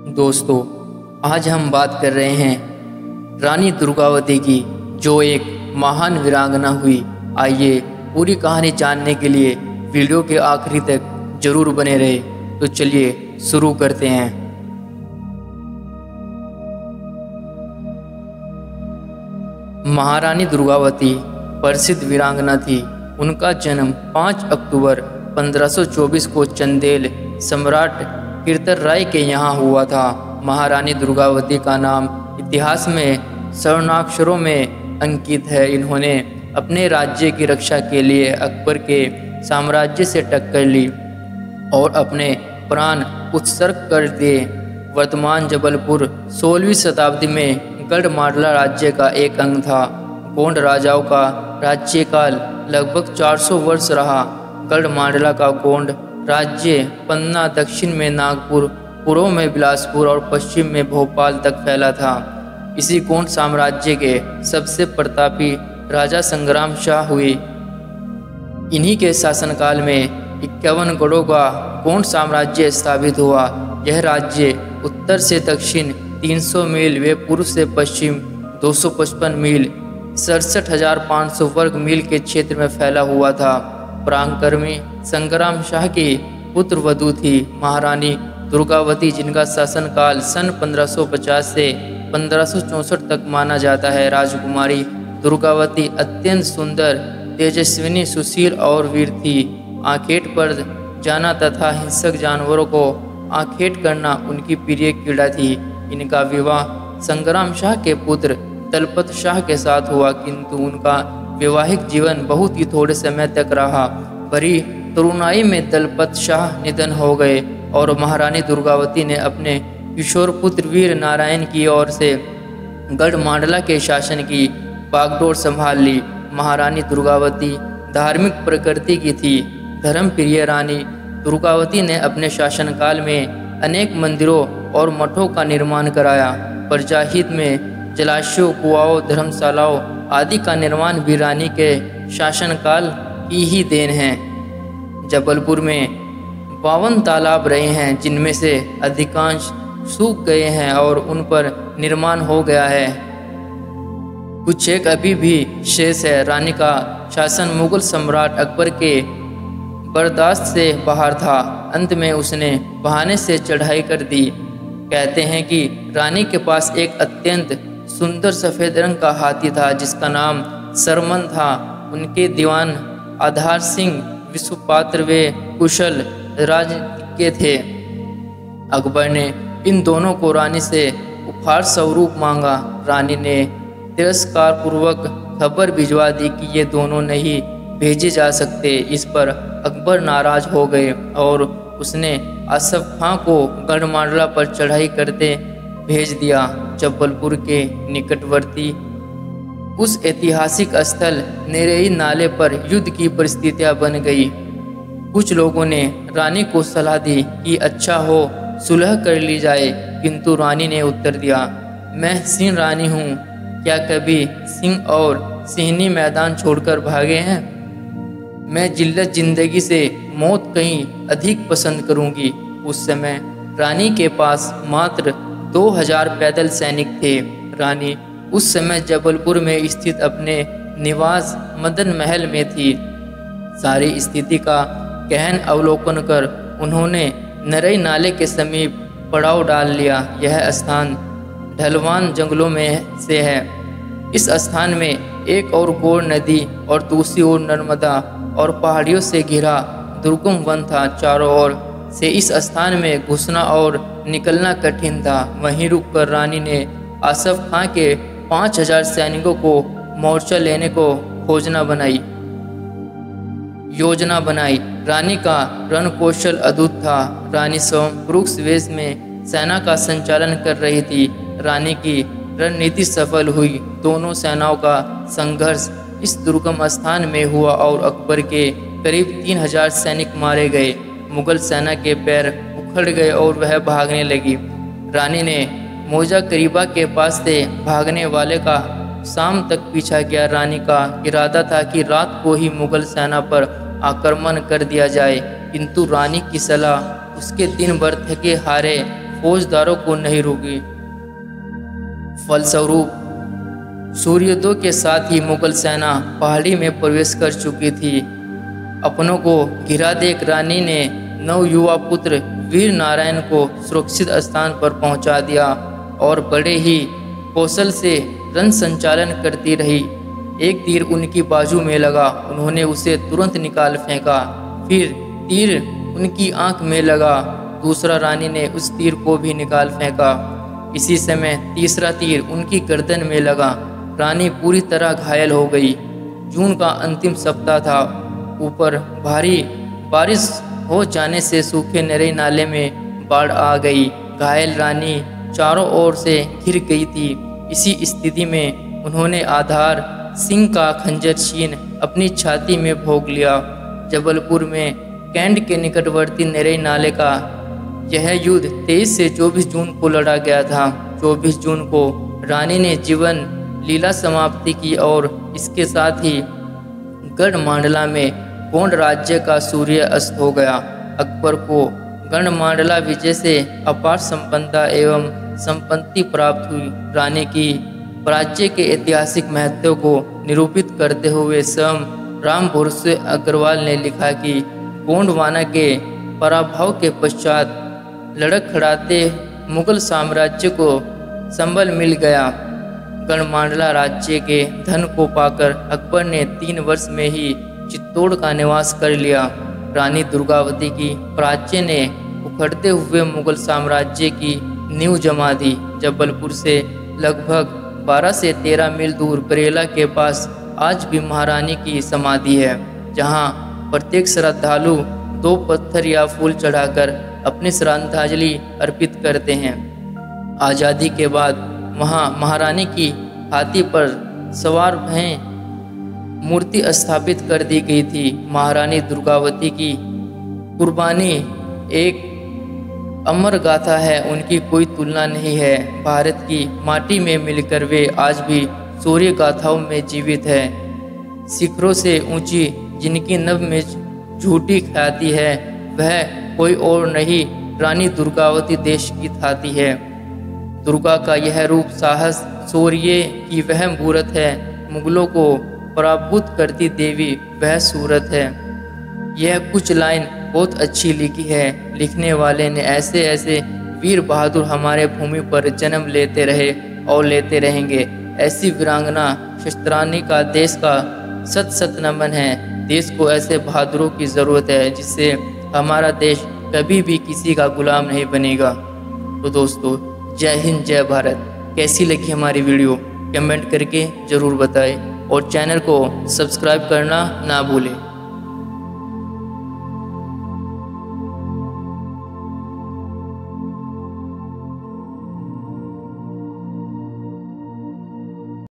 दोस्तों, आज हम बात कर रहे हैं रानी दुर्गावती की, जो एक महान वीरांगना हुई। आइए पूरी कहानी जानने के लिए वीडियो के आखिरी तक जरूर बने रहे। तो चलिए शुरू करते हैं। महारानी दुर्गावती प्रसिद्ध वीरांगना थी। उनका जन्म 5 अक्टूबर 1524 को चंदेल सम्राट कीर्तनराय के यहाँ हुआ था। महारानी दुर्गावती का नाम इतिहास में स्वर्णाक्षरों में अंकित है। इन्होंने अपने राज्य की रक्षा के लिए अकबर के साम्राज्य से टक्कर ली और अपने प्राण उत्सर्ग कर दिए। वर्तमान जबलपुर 16वीं शताब्दी में गढ़मांडला राज्य का एक अंग था। गोंड राजाओं का राज्यकाल लगभग 400 वर्ष रहा। गढ़मांडला का गोंड राज्य पन्ना, दक्षिण में नागपुर, पूर्व में बिलासपुर और पश्चिम में भोपाल तक फैला था। इसी गोंड साम्राज्य के सबसे प्रतापी राजा संग्राम शाह हुए। इन्हीं के शासनकाल में 51 गढ़ों का गोंड साम्राज्य स्थापित हुआ। यह राज्य उत्तर से दक्षिण 300 मील व पूर्व से पश्चिम 255 मील 67,500 वर्ग मील के क्षेत्र में फैला हुआ था। पराक्रमी संग्राम शाह की पुत्र वधू थी महारानी दुर्गावती, जिनका शासनकाल सन 1550 से 1564 तक माना जाता है। राजकुमारी दुर्गावती अत्यंत सुंदर, तेजस्विनी, सुशील और वीर थी। आखेट पर जाना तथा हिंसक जानवरों को आखेट करना उनकी प्रिय क्रीड़ा थी। इनका विवाह संग्राम शाह के पुत्र दलपत शाह के साथ हुआ, किंतु उनका वैवाहिक जीवन बहुत ही थोड़े समय तक रहा। बड़ी तरुणाई में दलपत शाह निधन हो गए और महारानी दुर्गावती ने अपने किशोर पुत्र वीर नारायण की ओर से गढ़मांडला के शासन की बागडोर संभाल ली। महारानी दुर्गावती धार्मिक प्रकृति की थी। धर्मप्रिय रानी दुर्गावती ने अपने शासनकाल में अनेक मंदिरों और मठों का निर्माण कराया। प्रजाहित में जलाशयों, कुआओं, धर्मशालाओं आदि का निर्माण भी रानी के शासनकाल की ही देन है। जबलपुर में 52 तालाब रहे हैं, जिनमें से अधिकांश सूख गए हैं और उन पर निर्माण हो गया है। कुछ एक अभी भी शेष है। रानी का शासन मुगल सम्राट अकबर के बर्दाश्त से बाहर था। अंत में उसने बहाने से चढ़ाई कर दी। कहते हैं कि रानी के पास एक अत्यंत सुंदर सफ़ेद रंग का हाथी था, जिसका नाम सरमन था। उनके दीवान आधार सिंह विश्वपात्र वे कुशल राजनीतिज्ञ थे। अकबर ने इन दोनों को रानी से उपहार स्वरूप मांगा। रानी ने तिरस्कार पूर्वक खबर भिजवा दी कि ये दोनों नहीं भेजे जा सकते। इस पर अकबर नाराज हो गए और उसने आसफ खां को गढ़मांडला पर चढ़ाई करते भेज दिया। जबलपुर के निकटवर्ती उस ऐतिहासिक स्थल नेरेई नाले पर युद्ध की परिस्थितियां बन गई। कुछ लोगों ने रानी को सलाह दी कि अच्छा हो सुलह कर ली जाए, किंतु रानी ने उत्तर दिया, मैं सिंह रानी हूँ, क्या कभी सिंह और सिंहनी मैदान छोड़कर भागे हैं? मैं जिल्लत जिंदगी से मौत कहीं अधिक पसंद करूँगी। उस समय रानी के पास मात्र 2000 पैदल सैनिक थे। रानी उस समय जबलपुर में स्थित अपने निवास मदन महल में थी। सारी स्थिति का गहन अवलोकन कर उन्होंने नरई नाले के समीप पड़ाव डाल लिया। यह स्थान ढलवान जंगलों में से है। इस स्थान में एक और गोर नदी और दूसरी ओर नर्मदा और पहाड़ियों से घिरा दुर्गम वन था। चारों ओर से इस स्थान में घुसना और निकलना कठिन था। वहीं रुककर रानी ने आसफ खां के 5000 सैनिकों को मोर्चा लेने को योजना बनाई। रानी का रणकौशल अद्भुत था। रानी स्वयं पुरुष वेश में सेना का संचालन कर रही थी। रानी की रणनीति सफल हुई। दोनों सेनाओं का संघर्ष इस दुर्गम स्थान में हुआ और अकबर के करीब 3000 सैनिक मारे गए। मुगल सेना के पैर उखड़ गए और वह भागने लगी। रानी ने मौजा करीबा के पास से भागने वाले का शाम तक पीछा किया। रानी का इरादा था कि रात को ही मुगल सेना पर आक्रमण कर दिया जाए, किंतु रानी की सलाह उसके दिन भर थके हारे फौजदारों को नहीं रोकी। फलस्वरूप सूर्योदय के साथ ही मुगल सेना पहाड़ी में प्रवेश कर चुकी थी। अपनों को घिरा देख रानी ने नवयुवा पुत्र वीर नारायण को सुरक्षित स्थान पर पहुंचा दिया और बड़े ही कौशल से रण संचालन करती रही। एक तीर उनकी बाजू में लगा, उन्होंने उसे तुरंत निकाल फेंका। फिर तीर उनकी आंख में लगा, दूसरा रानी ने उस तीर को भी निकाल फेंका। इसी समय तीसरा तीर उनकी गर्दन में लगा, रानी पूरी तरह घायल हो गई। जून का अंतिम सप्ताह था, ऊपर भारी बारिश हो जाने से सूखे नरे नाले में बाढ़ आ गई। घायल रानी चारों ओर से घिर गई थी। इसी स्थिति में उन्होंने आधार सिंह का खंजर छीन अपनी छाती में भोग लिया। जबलपुर में कैंट के निकटवर्ती नरे नाले का यह युद्ध 23 से 24 जून को लड़ा गया था। 24 जून को रानी ने जीवन लीला समाप्ति की और इसके साथ ही गढ़मांडला में गोंड राज्य का सूर्य अस्त हो गया। अकबर को गढ़मांडला विजय से अपार संपन्नता एवं संपत्ति प्राप्त हुई। रानी की राज्य के ऐतिहासिक महत्व को निरूपित करते हुए स्वयं राम भरोसे अग्रवाल ने लिखा कि गोंडवाना के पराभव के पश्चात लड़खड़ाते मुगल साम्राज्य को संबल मिल गया। गढ़मांडला राज्य के धन को पाकर अकबर ने 3 वर्ष में ही चित्तौड़ का निवास कर लिया। रानी दुर्गावती की प्राच्य ने उखड़ते हुए मुगल साम्राज्य की नींव जमा दी। जबलपुर से लगभग 12 से 13 मील दूर बरेला के पास आज भी महारानी की समाधि है, जहां प्रत्येक श्रद्धालु 2 पत्थर या फूल चढ़ाकर अपनी श्रद्धांजलि अर्पित करते हैं। आज़ादी के बाद वहां महारानी की हाथी पर सवार भैं मूर्ति स्थापित कर दी गई थी। महारानी दुर्गावती की कुर्बानी एक अमर गाथा है, उनकी कोई तुलना नहीं है। भारत की माटी में मिलकर वे आज भी शौर्य गाथाओं में जीवित है। शिखरों से ऊंची जिनकी नभ में झूठी ख्याति है, वह कोई और नहीं रानी दुर्गावती देश की थाती है। दुर्गा का यह रूप साहस शौर्य की वह मूरत है, मुगलों को पराभूत करती देवी वह सूरत है। यह कुछ लाइन बहुत अच्छी लिखी है। लिखने वाले ने ऐसे ऐसे वीर बहादुर हमारे भूमि पर जन्म लेते रहे और लेते रहेंगे। ऐसी वीरांगना शस्त्राणी का देश का सत सत नमन है। देश को ऐसे बहादुरों की ज़रूरत है जिससे हमारा देश कभी भी किसी का गुलाम नहीं बनेगा। तो दोस्तों, जय हिंद, जय भारत। कैसी लगी हमारी वीडियो कमेंट करके ज़रूर बताएं और चैनल को सब्सक्राइब करना ना भूलें।